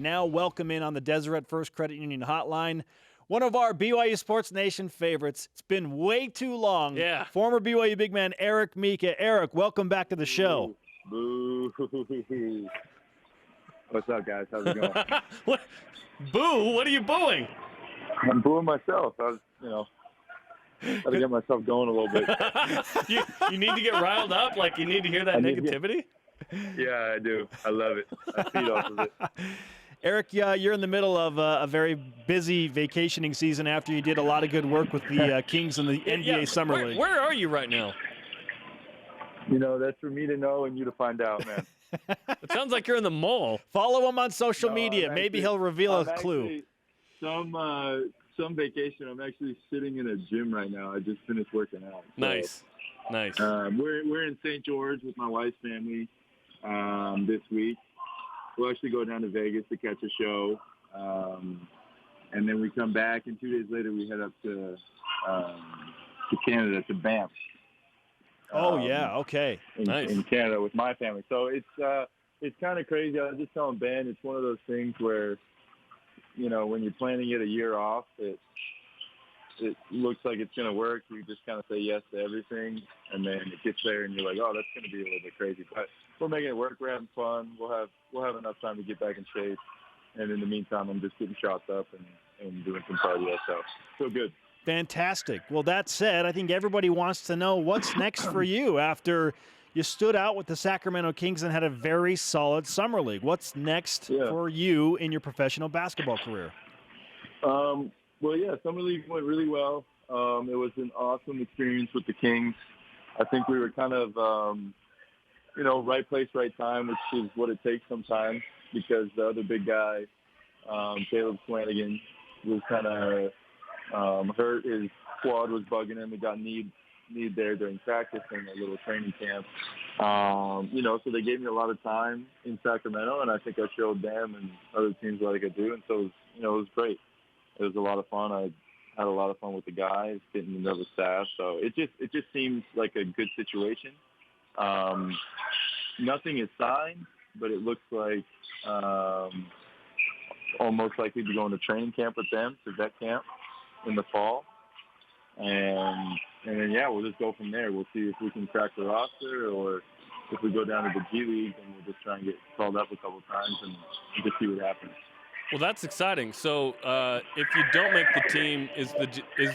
now welcome in on the Deseret First Credit Union Hotline one of our BYU Sports Nation favorites. It's been way too long. Yeah. Former BYU big man Eric Mika. Eric, welcome back to the show. Boo. What's up, guys? How's it going? What? Boo? What are you booing? I'm booing myself. I was, got to get myself going a little bit. you need to get riled up? Like you need to hear that negativity? Yeah, I do. I love it. I feed off of it. Eric, you're in the middle of a very busy vacationing season after you did a lot of good work with the Kings in the NBA Summer League. Where are you right now? That's for me to know and you to find out, man. It sounds like you're in the mall. Follow him on social media. Maybe he'll reveal a clue. Some vacation. I'm actually sitting in a gym right now. I just finished working out. Nice. We're in St. George with my wife's family this week. We'll actually go down to Vegas to catch a show, and then we come back. And 2 days later, we head up to Canada, to Banff. Okay. In Canada with my family. So it's kind of crazy. I was just telling Ben, it's one of those things where, when you're planning it a year off, it looks like it's going to work. You just kind of say yes to everything, and then it gets there, and you're like, oh, that's going to be a little bit crazy. But we're making it work. We're having fun. We'll have enough time to get back in shape. And in the meantime, I'm just getting shots up and doing some cardio. So feel good. Fantastic. Well, that said, I think everybody wants to know what's next for you after you stood out with the Sacramento Kings and had a very solid summer league. What's next for you in your professional basketball career? Summer league went really well. It was an awesome experience with the Kings. I think we were kind of, right place, right time, which is what it takes sometimes, because the other big guy, Caleb Flanagan, was kind of hurt. His quad was bugging him. He got kneed there during practice and a little training camp. So they gave me a lot of time in Sacramento, and I think I showed them and other teams what I could do. And so, it was great. It was a lot of fun. I had a lot of fun with the guys, getting to know the staff. So it just seems like a good situation. Nothing is signed, but it looks like almost like we'd be going to training camp with them, to vet camp in the fall. And then, we'll just go from there. We'll see if we can crack the roster, or if we go down to the G League, and we'll just try and get called up a couple times and just see what happens. Well, that's exciting. So if you don't make the team, is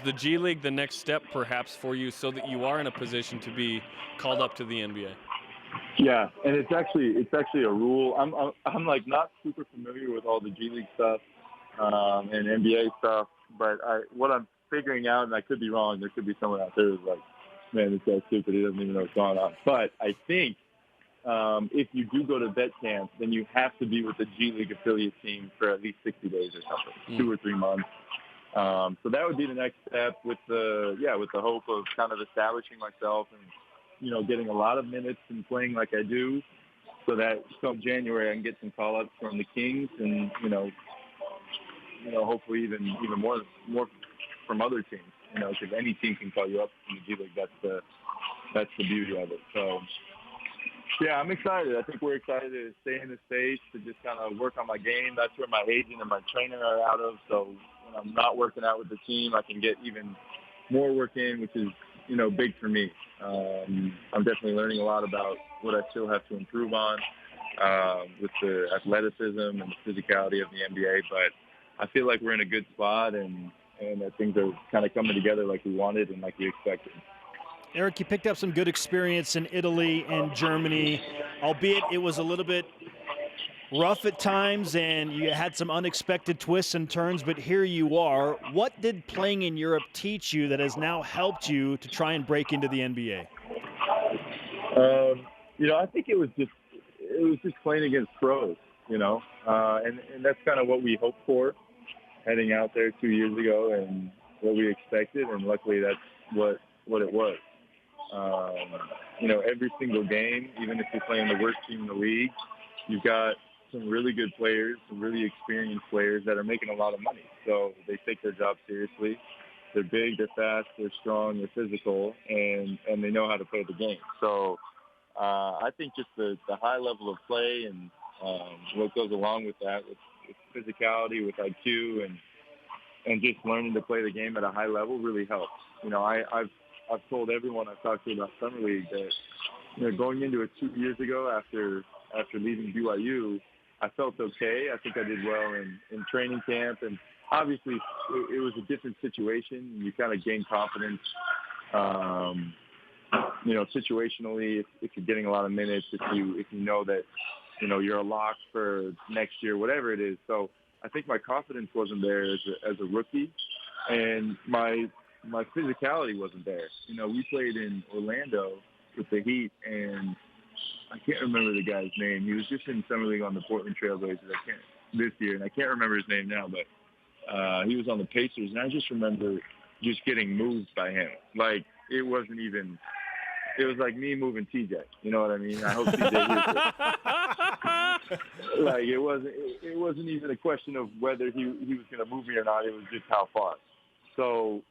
the G League the next step perhaps for you, so that you are in a position to be called up to the NBA? Yeah, and it's actually a rule. I'm like not super familiar with all the G League stuff and NBA stuff, but what I'm figuring out, and I could be wrong, there could be someone out there who's like, man, this guy's stupid, he doesn't even know what's going on. But I think if you do go to vet camp, then you have to be with the G League affiliate team for at least 60 days or something, 2 or 3 months. So that would be the next step, with the hope of kind of establishing myself and, getting a lot of minutes and playing like I do, so that come January I can get some call-ups from the Kings and, hopefully even more from other teams, because any team can call you up in the G League. That's the beauty of it. So, yeah, I'm excited. I think we're excited to stay in the States, to just kind of work on my game. That's where my agent and my trainer are out of. So when I'm not working out with the team, I can get even more work in, which is, big for me. I'm definitely learning a lot about what I still have to improve on with the athleticism and the physicality of the NBA. But I feel like we're in a good spot, and that things are kind of coming together like we wanted and like we expected. Eric, you picked up some good experience in Italy and Germany, albeit it was a little bit rough at times and you had some unexpected twists and turns, but here you are. What did playing in Europe teach you that has now helped you to try and break into the NBA? I think it was just playing against pros, and that's kind of what we hoped for heading out there 2 years ago, and what we expected, and luckily that's what it was. Every single game, even if you're playing the worst team in the league, you've got some really good players, some really experienced players that are making a lot of money. So they take their job seriously. They're big, they're fast, they're strong, they're physical, and they know how to play the game. So I think just the high level of play and what goes along with that, physicality, with IQ, and just learning to play the game at a high level really helps. You know, I've told everyone I've talked to about Summer League that, you know, going into it 2 years ago after leaving BYU, I felt okay. I think I did well in training camp, and obviously it was a different situation. You kind of gain confidence, you know, situationally if you're getting a lot of minutes, if you know that, you know, you're a lock for next year, whatever it is. So I think my confidence wasn't there as a rookie, and my physicality wasn't there. You know, we played in Orlando with the Heat, and I can't remember the guy's name. He was just in Summer League on the Portland Trailblazers this year, and I can't remember his name now, but he was on the Pacers, and I just remember just getting moved by him. Like, it was like me moving TJ. You know what I mean? I hope TJ hears it. Like, it wasn't even a question of whether he was going to move me or not. It was just how far. So,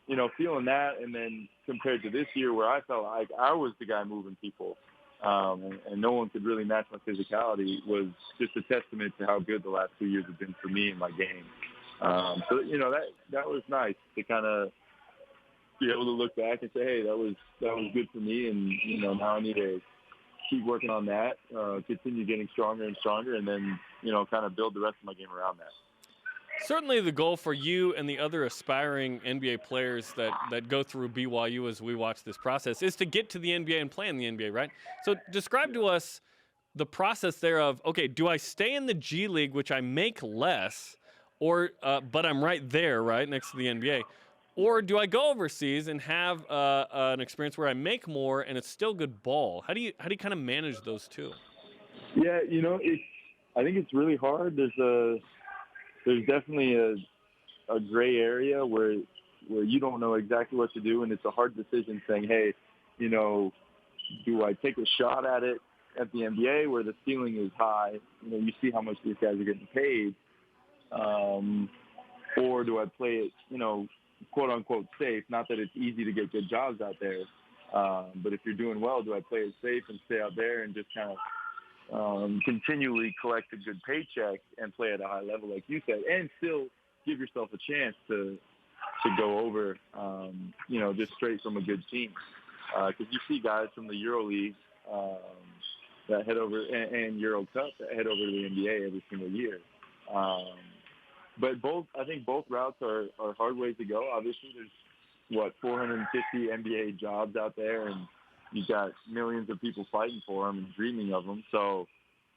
you know, feeling that, and then compared to this year where I felt like I was the guy moving people, and no one could really match my physicality, was just a testament to how good the last 2 years have been for me in my game. So, you know, that was nice to kind of be able to look back and say, hey, that was good for me, and, you know, now I need to keep working on that, continue getting stronger and stronger, and then, you know, kind of build the rest of my game around that. Certainly the goal for you and the other aspiring NBA players that go through BYU as we watch this process is to get to the NBA and play in the NBA, right? So describe to us the process there of, okay, do I stay in the G League, which I make less, or but I'm right there, right, next to the NBA, or do I go overseas and have an experience where I make more and it's still good ball? How do you kind of manage those two? Yeah, you know, I think it's really hard. There's definitely a gray area where you don't know exactly what to do, and it's a hard decision saying, hey, you know, do I take a shot at it at the NBA where the ceiling is high? You know, you see how much these guys are getting paid, or do I play it, you know, quote unquote safe? Not that it's easy to get good jobs out there, but if you're doing well, do I play it safe and stay out there and just kind of continually collect a good paycheck and play at a high level, like you said, and still give yourself a chance to go over, you know, just straight from a good team. Because you see guys from the EuroLeague that head over, and Euro Cup that head over to the NBA every single year. But I think both routes are hard ways to go. Obviously, there's 450 NBA jobs out there, and you got millions of people fighting for them and dreaming of them. So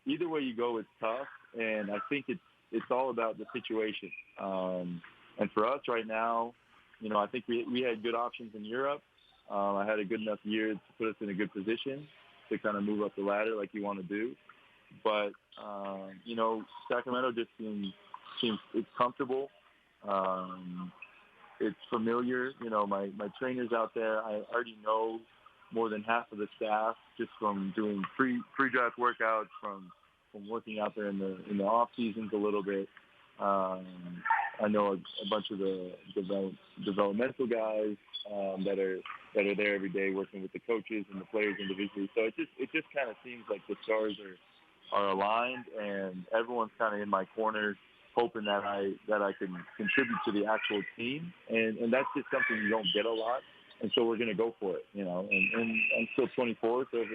either way you go, it's tough. And I think it's all about the situation. And for us right now, you know, I think we had good options in Europe. I had a good enough year to put us in a good position to kind of move up the ladder like you want to do. But, you know, Sacramento just seems it's comfortable. It's familiar. You know, my trainers out there, I already know more than half of the staff just from doing pre-draft workouts, from working out there in the off seasons a little bit. I know a bunch of the developmental guys that are there every day working with the coaches and the players individually. So it just kind of seems like the stars are aligned, and everyone's kind of in my corner, hoping that I can contribute to the actual team, and that's just something you don't get a lot. And so we're going to go for it, you know. And I'm still 24, so if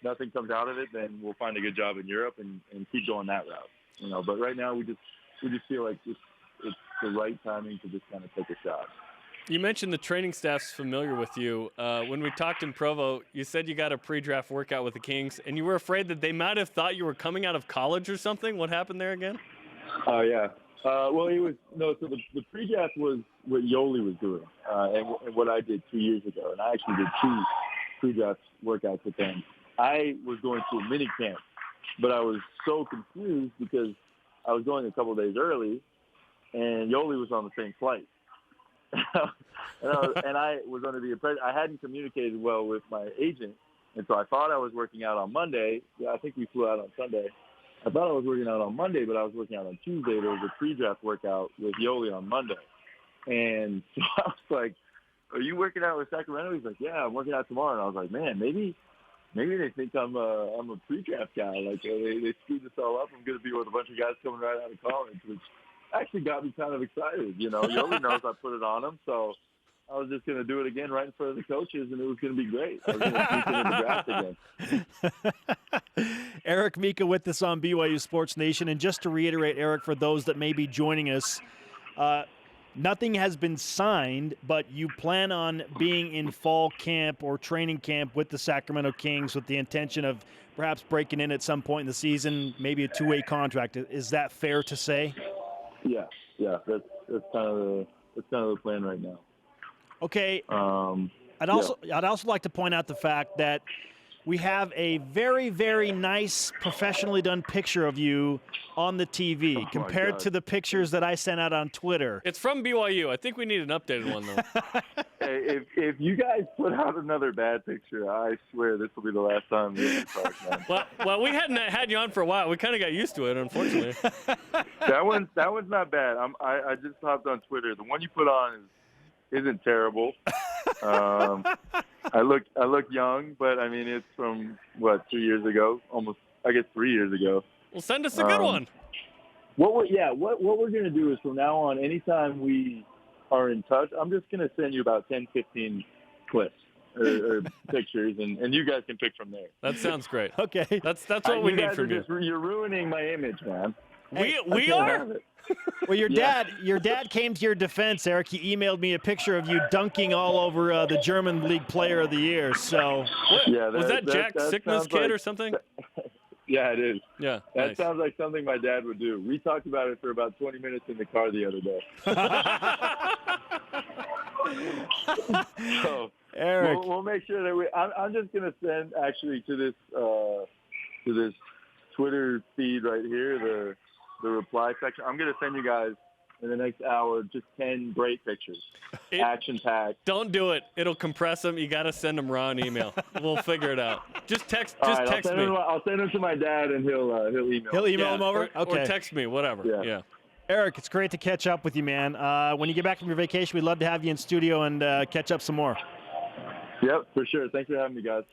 nothing comes out of it, then we'll find a good job in Europe and keep going that route, you know. But right now, we just feel like it's the right timing to just kind of take a shot. You mentioned the training staff's familiar with you. When we talked in Provo, you said you got a pre-draft workout with the Kings, and you were afraid that they might have thought you were coming out of college or something. What happened there again? Oh, yeah. Well, so the pre-draft was what Yoli was doing, and what I did 2 years ago. And I actually did 2 pre-draft workouts with them. I was going to a mini camp, but I was so confused because I was going a couple of days early, and Yoli was on the same flight. and I was under the impression I hadn't communicated well with my agent, and so I thought I was working out on Monday. Yeah, I think we flew out on Sunday. I thought I was working out on Monday, but I was working out on Tuesday. There was a pre-draft workout with Yoli on Monday. And so I was like, are you working out with Sacramento? He's like, yeah, I'm working out tomorrow. And I was like, man, maybe maybe they think I'm a pre-draft guy. Like they screwed this all up. I'm going to be with a bunch of guys coming right out of college, which actually got me kind of excited. You know, Yoli knows I put it on him, so I was just going to do it again right in front of the coaches, and it was going to be great. I was going to sneak into the draft again. Eric Mika with us on BYU Sports Nation. And just to reiterate, Eric, for those that may be joining us, nothing has been signed, but you plan on being in fall camp or training camp with the Sacramento Kings with the intention of perhaps breaking in at some point in the season, maybe a two-way contract. Is that fair to say? Yeah. That's kind of the plan right now. Okay. I'd also like to point out the fact that we have a very, very nice, professionally done picture of you on the TV compared to the pictures that I sent out on Twitter. It's from BYU. I think we need an updated one, though. Hey, if you guys put out another bad picture, I swear this will be the last time we talk, man. Well, we hadn't had you on for a while. We kind of got used to it, unfortunately. That one's not bad. I just hopped on Twitter. The one you put on isn't terrible. I look young, but I mean it's from 2 years ago, almost 3 years ago. Well, send us a good one. What we're gonna do is from now on, anytime we are in touch, I'm just gonna send you about 10, 15 clips or pictures, and you guys can pick from there. That sounds great. Okay, that's what we need from you. You're ruining my image, man. We are. Well, your dad came to your defense, Eric. He emailed me a picture of you dunking all over the German League Player of the Year. So, was that Jack Sickman's kid or something? Yeah, it is. Yeah, that sounds like something my dad would do. We talked about it for about 20 minutes in the car the other day. So, Eric, we'll make sure that I'm just gonna send actually to this Twitter feed right here the reply section. I'm going to send you guys in the next hour just 10 great pictures, action-packed. Don't do it. It'll compress them. You got to send them raw in email. We'll figure it out. Just text me. I'll send them to my dad, and he'll email. He'll email them over? Or text me, whatever. Yeah. Eric, it's great to catch up with you, man. When you get back from your vacation, we'd love to have you in studio and catch up some more. Yep, for sure. Thanks for having me, guys.